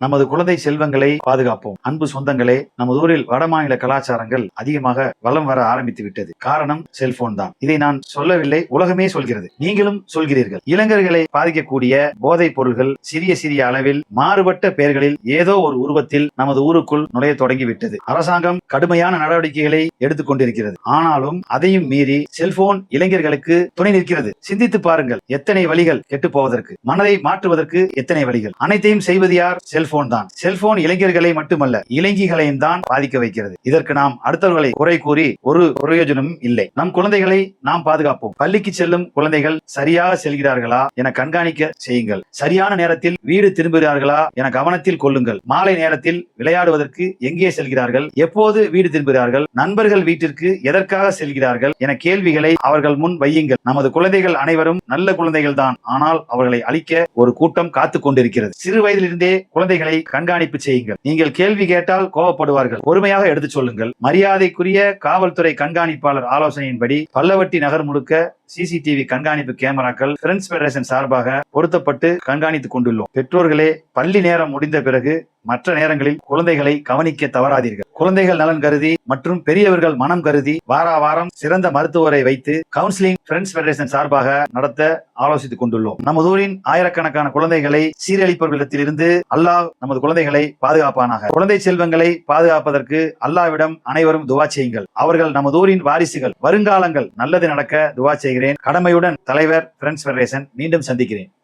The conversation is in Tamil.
நமது குழந்தை செல்வங்களை பாதுகாப்போம். அன்பு சொந்தங்களே, நமது ஊரில் வடமாநில கலாச்சாரங்கள் அதிகமாக வலம் வர ஆரம்பித்து விட்டது. காரணம் செல்போன் தான். இதை நான் சொல்லவில்லை, உலகமே சொல்கிறது, நீங்களும் சொல்கிறீர்கள். இளைஞர்களை பாதிக்கக்கூடிய போதைப் பொருள்கள் சிறிய சிறிய அளவில் மாறுபட்ட பெயர்களில் ஏதோ ஒரு உருவத்தில் நமது ஊருக்குள் நுழைய தொடங்கிவிட்டது. அரசாங்கம் கடுமையான நடவடிக்கைகளை எடுத்துக் கொண்டிருக்கிறது. ஆனாலும் அதையும் மீறி செல்போன் இளைஞர்களுக்கு துணை நிற்கிறது. சிந்தித்து பாருங்கள், எத்தனை வழிகள் கெட்டு போவதற்கு, மனதை மாற்றுவதற்கு எத்தனை வழிகள். அனைத்தையும் செய்வது யார்? செல்போன் தான். செல்போன் இளைஞர்களை மட்டுமல்ல, இளைஞர்களையும் தான் பாதிக்க வைக்கிறது. இதற்கு நாம் அடுத்தவர்களை குறை கூறி ஒரு பிரயோஜனமும் இல்லை. நம் குழந்தைகளை நாம் பாதுகாப்போம். பள்ளிக்கு செல்லும் குழந்தைகள் சரியாக செல்கிறார்களா என கண்காணிக்க செய்யுங்கள். சரியான நேரத்தில் வீடு திரும்புகிறார்களா என கவனத்தில் கொள்ளுங்கள். மாலை நேரத்தில் விளையாடுவதற்கு எங்கே செல்கிறார்கள், எப்போது வீடு திரும்புகிறார்கள், நண்பர்கள் வீட்டிற்கு எதற்காக செல்கிறார்கள் என கேள்விகளை அவர்கள் முன் வையுங்கள். நமது குழந்தைகள் அனைவரும் நல்ல குழந்தைகள் தான். ஆனால் அவர்களை அழிக்க ஒரு கூட்டம் காத்துக் கொண்டிருக்கிறது. சிறு வயதிலிருந்தே குழந்தைகளை கண்காணிப்பு செய்யுங்கள். நீங்கள் கேள்வி கேட்டால் கோபப்படுவார்கள், பொறுமையாக எடுத்துச் சொல்லுங்கள். மரியாதைக்குரிய காவல்துறை கண்காணிப்பாளர் ஆலோசனையின்படி பல்லவட்டி நகர் முழுக்க சிசிடிவி கண்காணிப்பு கேமராக்கள் பிரெண்ட்ஸ் பெடரேஷன் சார்பாக பொருத்தப்பட்டு கண்காணித்துக் கொண்டுள்ளோம். பெற்றோர்களே, பள்ளி நேரம் முடிந்த பிறகு மற்ற நேரங்களில் குழந்தைகளை கவனிக்க தவறாதீர்கள். குழந்தைகள் நலன் கருதி மற்றும் பெரியவர்கள் மனம் கருதி வாரம் சிறந்த மருத்துவரை வைத்து கவுன்சிலிங் பிரெண்ட்ஸ் பெடரேஷன் சார்பாக நடத்த ஆலோசித்துக் கொண்டுள்ளோம். நமது ஊரின் ஆயிரக்கணக்கான குழந்தைகளை சீரழிப்பவர்களிடத்திலிருந்து அல்லாஹ் நமது குழந்தைகளை பாதுகாப்பானாக. குழந்தை செல்வங்களை பாதுகாப்பதற்கு அல்லாஹ்விடம் அனைவரும் துவா செய்யுங்கள். அவர்கள் நமது ஊரின் வாரிசுகள். வருங்காலங்கள் நல்லது நடக்க துவா செய்கிறேன். கடமையுடன் தலைவர் பிரெண்ட்ஸ் பெடரேஷன். மீண்டும் சந்திக்கிறேன்.